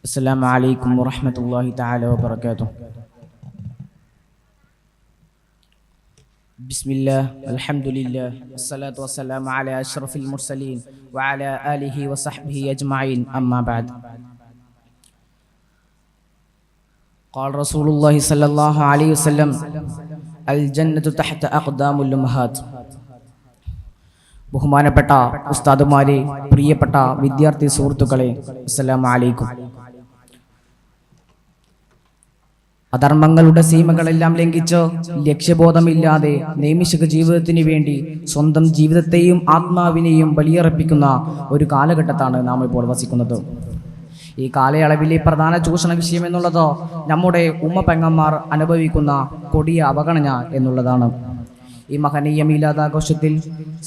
السلام عليكم ورحمة الله تعالى وبركاته. بسم الله الحمد لله والصلاة والسلام على أشرف المرسلين وعلى آله وصحبه أجمعين أما بعد. قال رسول الله صلى الله عليه وسلم الجنة تحت أقدام الأمهات. ബഹുമാനപ്പെട്ട ഉസ്താദുമാരെ, പ്രിയപ്പെട്ട വിദ്യാർത്ഥി സുഹൃത്തുക്കളെ, അസ്സലാമു അലൈക്കും. അധർമ്മങ്ങളുടെ സീമകളെല്ലാം ലംഘിച്ച് ലക്ഷ്യബോധമില്ലാതെ നൈമിഷിക ജീവിതത്തിന് വേണ്ടി സ്വന്തം ജീവിതത്തെയും ആത്മാവിനെയും ബലിയർപ്പിക്കുന്ന ഒരു കാലഘട്ടത്താണ് നാം ഇപ്പോൾ വസിക്കുന്നത്. ഈ കാലയളവിലെ പ്രധാന ചൂഷണ വിഷയം എന്നുള്ളത് നമ്മുടെ ഉമ്മ പെങ്ങന്മാർ അനുഭവിക്കുന്ന കൊടിയ അവഗണന എന്നുള്ളതാണ്. ഈ മഹനീയ മീലാദാഘോഷത്തിൽ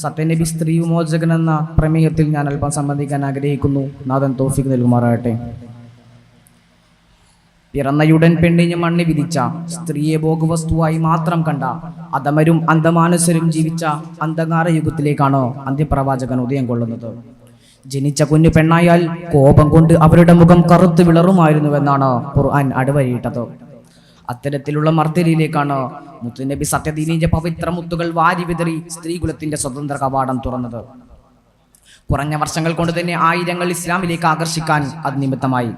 സത്യനബി സ്ത്രീ വിമോചകൻ എന്ന പ്രമേയത്തിൽ ഞാൻ അല്പം സംബന്ധിക്കാൻ ആഗ്രഹിക്കുന്നു. നാഥൻ തൗഫീഖ് നൽകുമാറാകട്ടെ. പിറന്നയുടൻ പെണ്ണിന് മണ്ണി വിധിച്ച, സ്ത്രീയെ ഭോഗവസ്തുവായി മാത്രം കണ്ട, അധമരും അന്ധമാനുസരും ജീവിച്ച അന്ധകാര യുഗത്തിലേക്കാണ് അന്ത്യപ്രവാചകൻ ഉദയം കൊള്ളുന്നത്. ജനിച്ച കുഞ്ഞു പെണ്ണായാൽ കോപം കൊണ്ട് അവരുടെ മുഖം കറുത്തു വിളറുമായിരുന്നുവെന്നാണ് ഖുർആൻ അടിവരയിട്ടത്. അത്തരത്തിലുള്ള മർദ്ദലിയിലേക്കാണ് മുത്തുനബി സത്യദീനിന്റെ പവിത്ര മുത്തുകൾ വാരി വിതറി സ്ത്രീകുലത്തിന്റെ സ്വതന്ത്ര കവാടം തുറന്നത്. കുറഞ്ഞ വർഷങ്ങൾ കൊണ്ട് തന്നെ ആയിരങ്ങൾ ഇസ്ലാമിലേക്ക് ആകർഷിക്കാൻ അത് നിമിത്തമായി.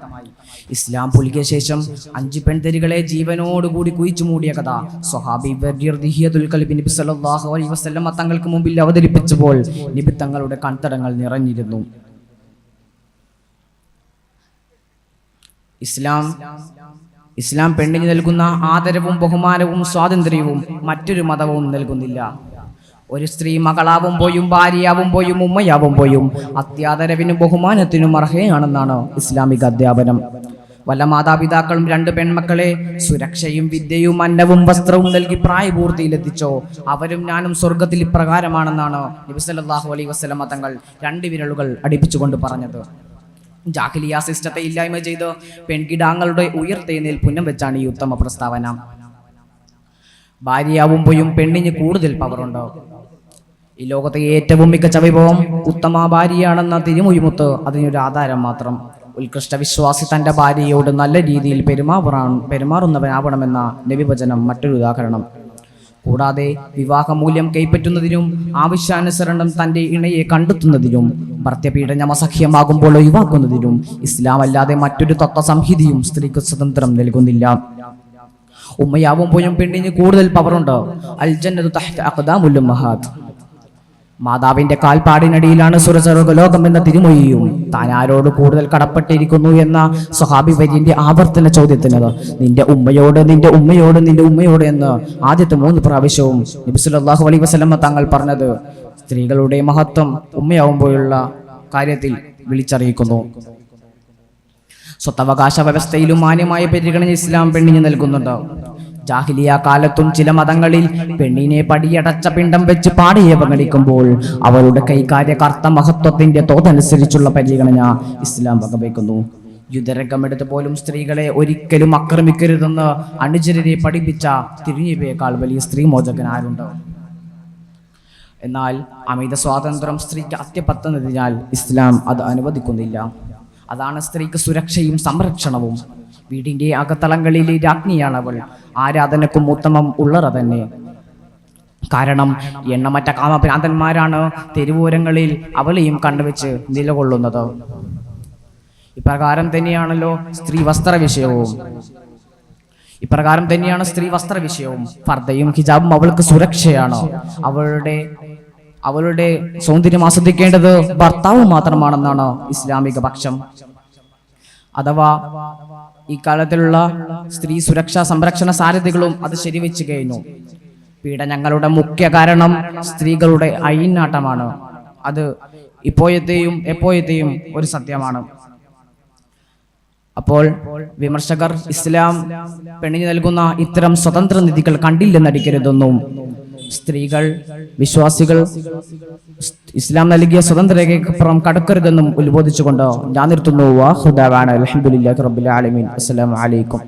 ഇസ്ലാം പുലിക്കിയ ശേഷം 5 പെൺതരികളെ ജീവനോടുകൂടി കുഴിച്ചു മൂടിയ കഥ സ്വഹാബി നബി സല്ലല്ലാഹു അലൈഹി വസല്ലം തങ്ങൾക്ക് മുമ്പിൽ അവതരിപ്പിച്ചപ്പോൾ നബി തങ്ങളുടെ കൺതടങ്ങൾ നിറഞ്ഞിരുന്നു. ഇസ്ലാം പെണ്ണിന് നൽകുന്ന ആദരവും ബഹുമാനവും സ്വാതന്ത്ര്യവും മറ്റൊരു മതവും നൽകുന്നില്ല. ഒരു സ്ത്രീ മകളാവുമ്പോഴും ഭാര്യയാവുമ്പോഴും ഉമ്മയാവുമ്പോഴും അത്യാദരവിനും ബഹുമാനത്തിനും അർഹയാണെന്നാണ് ഇസ്ലാമിക അധ്യാപനം. വല്ല മാതാപിതാക്കളും 2 പെൺമക്കളെ സുരക്ഷയും വിദ്യയും അന്നവും വസ്ത്രവും നൽകി പ്രായപൂർത്തിയിലെത്തിച്ചോ അവരും ഞാനും സ്വർഗത്തിൽ ഇപ്രകാരമാണെന്നാണ് നബി സല്ലല്ലാഹു അലൈഹി വസല്ലം തങ്ങൾ 2 വിരലുകൾ അടിപ്പിച്ചുകൊണ്ട് പറഞ്ഞത്. ജാഹിലിയ സിസ്റ്റത്തെ ഇല്ലായ്മ ചെയ്ത് പെൺകിടാങ്ങളുടെ ഉയർത്തെഴുന്നേൽപ്പുന്നം വെച്ചാണ് ഈ ഉത്തമ പ്രസ്താവന. ഭാര്യയാവുമ്പോഴും പെണ്ണിന് കൂടുതൽ പവറുണ്ട്. ഈ ലോകത്തെ ഏറ്റവും മികച്ച വിഭവം ഉത്തമ ഭാര്യയാണെന്ന തിരുമുയ്മുത്ത് അതിനൊരു ആധാരം മാത്രം. ഉത്കൃഷ്ട വിശ്വാസി തന്റെ ഭാര്യയോട് നല്ല രീതിയിൽ പെരുമാറുന്നവനാവണമെന്ന നബിവചനം മറ്റൊരു ഉദാഹരണം. കൂടാതെ വിവാഹമൂല്യം കൈപ്പറ്റുന്നതിനും ആവശ്യാനുസരണം തന്റെ ഇണയെ കണ്ടെത്തുന്നതിനും ഭർത്തൃപീഡനം അസഹ്യമാകുമ്പോൾ ഒഴിവാക്കുന്നതിനും ഇസ്ലാം അല്ലാതെ മറ്റൊരു തത്വസംഹിതയും സ്ത്രീക്ക് സ്വതന്ത്രം നൽകുന്നില്ല. ഉമ്മയാവുമ്പോഴും പെണ്ണിന് കൂടുതൽ പവറുണ്ട്. അൽ ജന്നതു തഹ്ത അഖ്ദാമുൽ ഉമ്മഹാത്ത്. മാതാവിന്റെ കാൽപ്പാടിനടിയിലാണ് സുരലോകം എന്ന തിരുമൊഴിയും. താൻ ആരോട് കൂടുതൽ കടപ്പെട്ടിരിക്കുന്നു എന്ന സ്വഹാബി വര്യന്റെ ആവർത്തന ചോദ്യത്തിന് നിന്റെ ഉമ്മയോട് നിന്റെ ഉമ്മയോട് നിന്റെ ഉമ്മയോട് എന്ന് ആദ്യത്തെ 3 പ്രാവശ്യവും നബി സല്ലല്ലാഹു അലൈഹി വസല്ലം തങ്ങൾ പറഞ്ഞത് സ്ത്രീകളുടെ മഹത്വം ഉമ്മയാവുമ്പോഴുള്ള കാര്യത്തിൽ വിളിച്ചറിയിക്കുന്നു. സ്വത്തവകാശ വ്യവസ്ഥയിലും മാന്യമായ പരിഗണന ഇസ്ലാം പെണ്ണിന് നൽകുന്നുണ്ട്. ജാഹിലിയ കാലത്തും ചില മതങ്ങളിൽ പെണ്ണിനെ പടിയടച്ച പിണ്ടം വെച്ച് പാടിയെ പങ്കെടുക്കുമ്പോൾ അവരുടെ കൈകാര്യ കർത്ത മഹത്വത്തിന്റെ തോതനുസരിച്ചുള്ള പരിഗണന ഇസ്ലാം വകവയ്ക്കുന്നു. യുദ്ധരംഗമെടുത്ത് പോലും സ്ത്രീകളെ ഒരിക്കലും ആക്രമിക്കരുതെന്ന് അനുചരരെ പഠിപ്പിച്ച തിരുനബിയേക്കാൾ വലിയ സ്ത്രീ മോചകൻ ആരുണ്ട്? എന്നാൽ അമിത സ്വാതന്ത്ര്യം സ്ത്രീക്ക് അത്യപത്തുന്നതിനാൽ ഇസ്ലാം അത് അനുവദിക്കുന്നില്ല. അതാണ് സ്ത്രീക്ക് സുരക്ഷയും സംരക്ഷണവും. വീടിന്റെ അകത്തളങ്ങളിലെ രാജ്ഞിയാണ് അവൾ. ആരാധനക്കും ഉത്തമം ഉള്ളറ തന്നെ. കാരണം എണ്ണമറ്റ കാമഭ്രാന്തന്മാരാണ് തെരുവോരങ്ങളിൽ അവളെയും കണ്ടുവെച്ച് നിലകൊള്ളുന്നത്. ഇപ്രകാരം തന്നെയാണല്ലോ സ്ത്രീ വസ്ത്ര വിഷയവും. ഫർദയും ഹിജാബും അവൾക്ക് സുരക്ഷയാണ്. അവളുടെ സൗന്ദര്യം ആസ്വദിക്കേണ്ടത് ഭർത്താവ് മാത്രമാണെന്നാണ് ഇസ്ലാമിക പക്ഷം. അഥവാ ഈ കാലത്തിലുള്ള സ്ത്രീ സുരക്ഷാ സംരക്ഷണ സാധ്യതകളും അത് ശരിവെച്ചു കഴിഞ്ഞു. പീഡനങ്ങളുടെ മുഖ്യ കാരണം സ്ത്രീകളുടെ അഴിഞ്ഞാട്ടമാണ്. അത് എപ്പോഴത്തെയും ഒരു സത്യമാണ്. അപ്പോൾ വിമർശകർ ഇസ്ലാം പെണ്ണിന് നൽകുന്ന ഇത്തരം സ്വതന്ത്ര നിധികൾ കണ്ടില്ലെന്നടിക്കരുതെന്നും വിശ്വാസികൾ ഇസ്ലാം നൽകിയ സ്വതന്ത്രരേഖയ്ക്കപ്പുറം കടക്കരുതെന്നും ഉത്ബോധിച്ചുകൊണ്ട് ഞാൻ നിർത്തുന്നു. അൽഹംദുലില്ലാഹി റബ്ബിൽ ആലമീൻ. അസ്സലാമു അലൈക്കും.